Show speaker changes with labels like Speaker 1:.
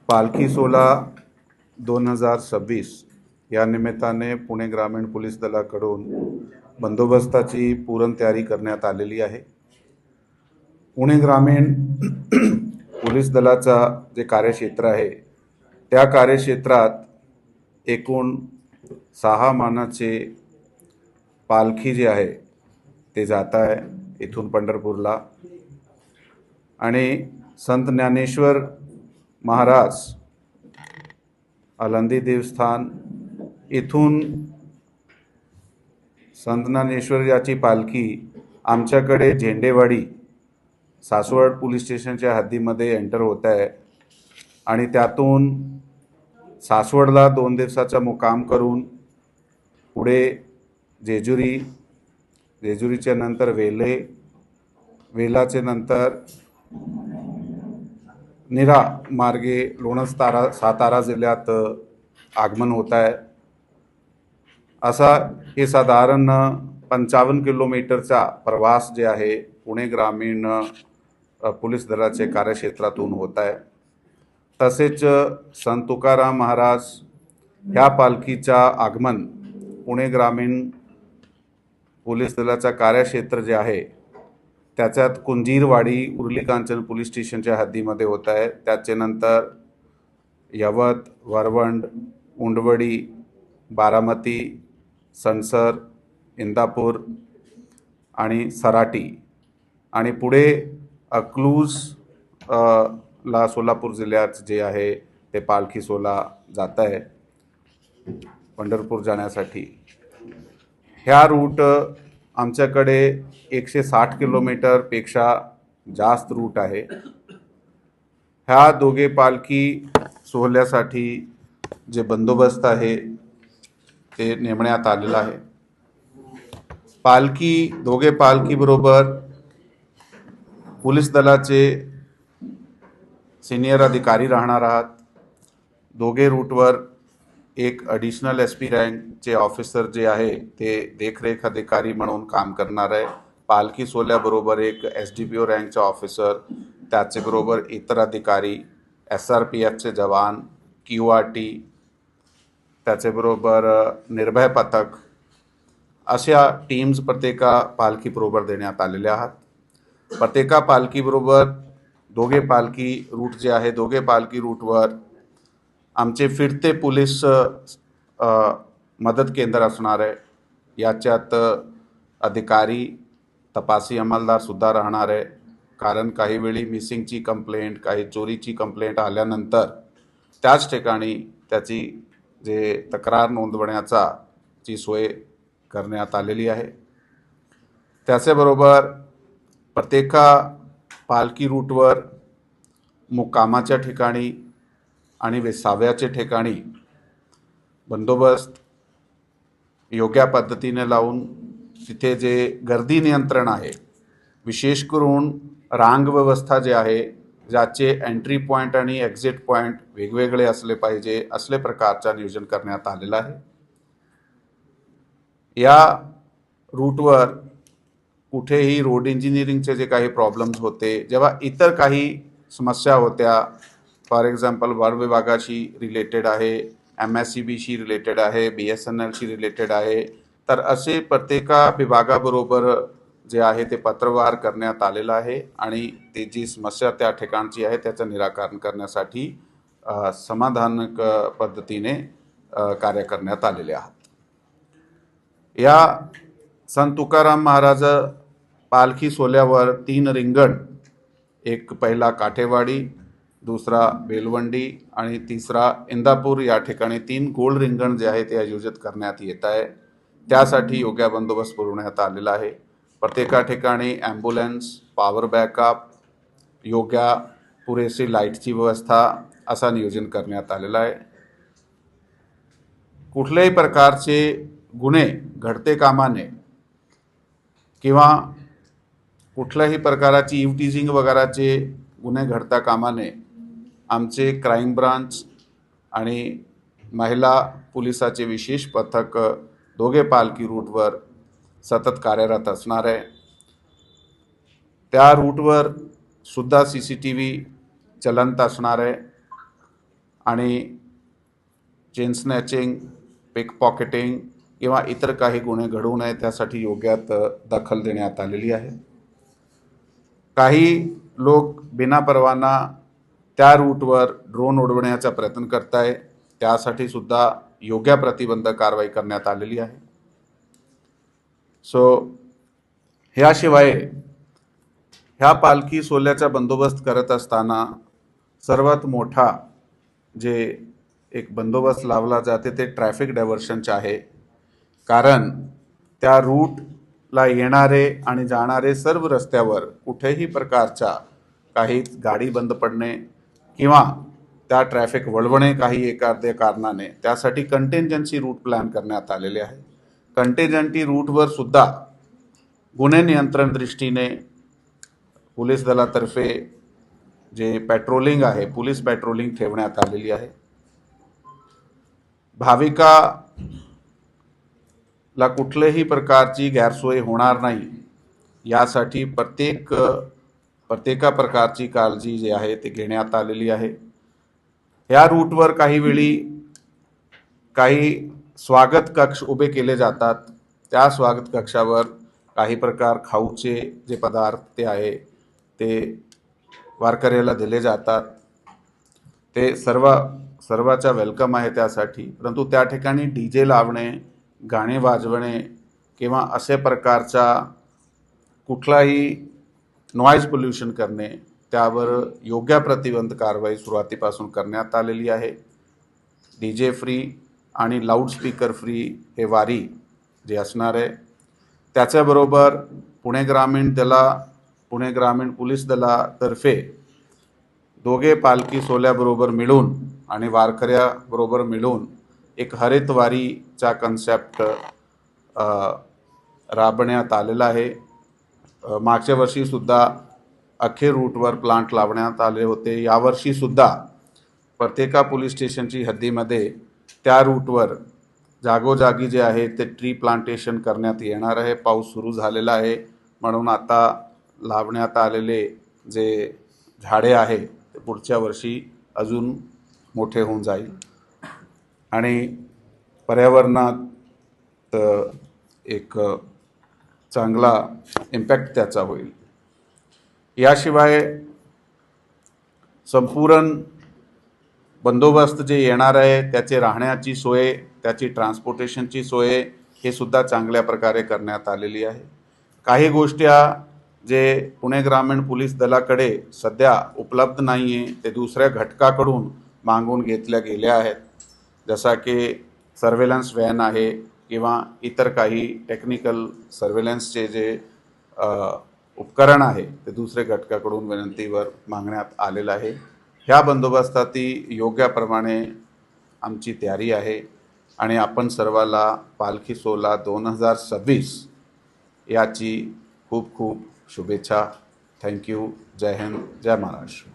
Speaker 1: पालखी सोहळा 2026 या निमित्ताने पुणे ग्रामीण पोलीस दलाकडून बंदोबस्ताची पूर्ण तयारी करण्यात आलेली आहे। पुणे ग्रामीण पोलीस दलाचा जे कार्यक्षेत्र आहे त्या कार्यक्षेत्रात एकूण 6 मानाचे पालखी जे आहे ते जात आहे इथून पंढरपूरला, आणि संत ज्ञानेश्वर महाराज आळंदी देवस्थान इथून संत ज्ञानेश्वर याची पालखी आमच्याकडे झेंडेवाडी सासवड पोलीस स्टेशनच्या हद्दीमध्ये एंटर होत आहे आणि त्यातून सासवडला 2 दिवसाचा मुक्काम करून पुढे जेजुरीच्या नंतर वेलाचे नंतर नीरा मार्गे लोणंद सातारा जिल्ह्यात आगमन होत आहे। असा हे साधारण 55 किलोमीटरचा प्रवास जे आहे पुणे ग्रामीण पोलीस दलाचे कार्यक्षेत्रातून होत आहे। तसेच संत तुकाराम महाराज ह्या पालखीचा आगमन पुणे ग्रामीण पोलीस दलाचा कार्यक्षेत्र जे आहे त्याच्यात कुंजीरवाडी उर्ली कांचन पोलीस स्टेशनच्या हद्दीमध्ये होत आहे। त्याचे नंतर यवत, वरवंड, उंडवडी, बारामती, सणसर, इंदापूर आणि सराटी आणि पुढे अकलूज ला सोलापूर जिल्ह्यात जे आहे ते पालखी सोहळा जात आहे पंढरपूर जाण्यासाठी। ह्या रूट आमच्याकडे 160 किलोमीटरपेक्षा जास्त रूट आहे। ह्या दोघे पालखी सोहळ्यासाठी जे बंदोबस्त आहे ते नेमण्यात आलेला आहे। दोघे पालखी बरोबर पोलीस दलाचे सिनियर अधिकारी राहणार आहात। दोघे रूटवर एक ॲडिशनल SP रँकचे ऑफिसर जे आहे ते देखरेख अधिकारी म्हणून काम करणार आहे। पालखी सोहळ्याबरोबर एक SDPO रँकचा ऑफिसर, त्याचबरोबर इतर अधिकारी, SRPFचे जवान, QRT, त्याचबरोबर निर्भय पथक अशा टीम्स प्रत्येका पालखीबरोबर देण्यात आलेल्या आहात। प्रत्येका पालखीबरोबर दोघे पालखी रूट जे आहे दोघे पालखी रूटवर आमचे फिरते पोलीस मदत केंद्र असणार आहे। याच्यात अधिकारी, तपासी अंमलदार सुद्धा राहणार आहे, कारण काही वेळी मिसिंगची कंप्लेंट, काही चोरीची कंप्लेंट आल्यानंतर त्याच ठिकाणी त्याची जे तक्रार नोंदवण्याची सोय करण्यात आलेली आहे। त्याचबरोबर प्रत्येका पालखी रूटवर मुक्कामाच्या ठिकाणी आणि विसाव्याच्या ठिकाणी बंदोबस्त योग्य पद्धतीने लावून तिथे जे गर्दी नियंत्रण आहे, विशेष करून रांग व्यवस्था जे आहे ज्याचे एंट्री पॉईंट आणि एक्झिट पॉईंट वेगवेगळे असले पाहिजे असले प्रकारचा नियोजन करण्यात आलेला आहे। या रूटवर कुठेही रोड इंजिनिअरिंगचे जे काही प्रॉब्लेम्स होते, जेव्हा इतर काही समस्या होत्या, फॉर एक्झाम्पल वन विभागाशी रिलेटेड आहे, MSCBशी रिलेटेड आहे, BSNLशी रिलेटेड आहे, तर असे प्रत्येका विभागाबरोबर जे आहे ते पत्रव्यवहार करण्यात आलेला आहे आणि ते जी समस्या त्या ठिकाणची आहे त्याचं निराकरण करण्यासाठी समाधानक पद्धतीने कार्य करण्यात आलेले आहेत। या संत तुकाराम महाराज पालखी सोहळ्यावर 3 रिंगण, एक पहिला काठेवाडी, दुसरा बेलवंडी आणि तिसरा इंदापूर या ठिकाणी 3 गोल रिंगण जे आहे ते आयोजित करण्यात येत आहे। त्यासाठी योग्य बंदोबस्त पुरवण्यात आलेला आहे। प्रत्येका ठिकाणी ॲम्ब्युलन्स, पॉवर बॅकअप, योग्य पुरेशी लाईटची व्यवस्था असा नियोजन करण्यात आलेला आहे। कुठल्याही प्रकारचे गुन्हे घडते कामा नये किंवा कुठल्याही प्रकाराची इव्हटीजिंग वगैरेचे गुन्हे घडता कामा नये आमचे क्राईम ब्रांच आणि महिला पोलिसाचे विशेष पथक दोघे पालखी रूटवर सतत कार्यरत असणार आहे। त्या रूटवर सुद्धा CCTV चलंत असणार आहे। आणि चेन स्नॅचिंग, पिक पॉकेटिंग किंवा इतर काही गुन्हे घडू नये त्यासाठी योग्यात दखल देण्यात आलेली आहे. काही लोक बिनापरवाना त्या रूटवर ड्रोन उडवण्याचा प्रयत्न करताय, त्यासाठी सुद्धा योग्य प्रतिबंधक कारवाई करण्यात आलेली आहे. ह्याशिवाय ह्या पालखी सोहळ्याचा बंदोबस्त करत असताना सर्वात मोठा जे एक बंदोबस्त लावला जाते ते ट्रॅफिक डायव्हर्शनचे आहे. कारण त्या रूटला येणारे आणि जाणारे सर्व रस्त्यावर कुठेही प्रकारचा काही गाडी बंद पडणे किंवा त्या ट्रॅफिक वळवणे काही एखाद्या कारणाने, त्यासाठी कंटिंजन्सी रूट प्लॅन करण्यात आलेले आहे. कंटिंजन्सी रूटवर सुद्धा गुन्हे नियंत्रण दृष्टीने पोलीस दलातर्फे जे पेट्रोलिंग आहे, पोलीस पेट्रोलिंग ठेवण्यात आलेली आहे. भाविकाला कुठल्याही प्रकारची गैरसोय होणार नाही यासाठी प्रत्येका प्रकारची काळजी जी आहे ती घेण्यात आलेली आहे. या रूटवर काही वेळी काही स्वागत कक्ष उभे केले जातात. त्या स्वागत कक्षावर काही प्रकार खाऊचे जे पदार्थ ते आहे ते वारकऱ्याला दिले जातात. ते सर्वाचा वेलकम आहे त्यासाठी. परंतु त्या ठिकाणी DJ लावणे, गाणे वाजवणे किंवा असे प्रकारचा कुठलाही नॉईज पोल्युशन करणे त्यावर योग्य प्रतिबंध कारवाई सुरुवातीपासून करण्यात आलेली आहे. DJ फ्री आणि लाऊडस्पीकर फ्री हे वारी जे असणार आहे. त्याच्याबरोबर पुणे ग्रामीण पोलीस दलातर्फे दोघे पालखी सोहळ्याबरोबर मिळून आणि वारकऱ्याबरोबर मिळून एक हरित वारीचा कन्सेप्ट राबवण्यात आलेला आहे. मागच्या वर्षीसुद्धा अखेर रूटवर प्लांट लावण्यात आले होते. यावर्षीसुद्धा प्रत्येका पोलीस स्टेशनची हद्दीमध्ये त्या रूटवर जागोजागी जे आहे ते ट्री प्लांटेशन करण्यात येणार आहे. पाऊस सुरू झालेला आहे म्हणून आता लावण्यात आलेले जे झाडे आहे ते पुढच्या वर्षी अजून मोठे होऊन जाईल आणि पर्यावरणात एक चांगला इम्पॅक्ट त्याचा होईल. याशिवाय संपूर्ण बंदोबस्त जे येणार आहे त्याचे राहण्याची सोय, त्याची ट्रान्सपोर्टेशनची सोय हे सुद्धा चांगल्या प्रकारे करण्यात आलेली आहे. काही गोष्टी जे पुणे ग्रामीण पोलीस दलाकडे सध्या उपलब्ध नाही आहे ते दुसऱ्या घटकाकडून मागून घेतल्या गेल्या आहेत. जसा की सर्वेलन्स व्हॅन आहे किंवा इतर काही टेक्निकल सर्वेलन्सचे जे उपकरण आहे ते दुसऱ्या घटकाकडून विनंतीवर मागण्यात आलेलं आहे. ह्या बंदोबस्ताती योग्यप्रमाणे आमची तयारी आहे आणि आपण सर्वाला पालखी सोहळा 2026 याची खूप खूप शुभेच्छा. थँक्यू. जय हिंद, जय महाराष्ट्र.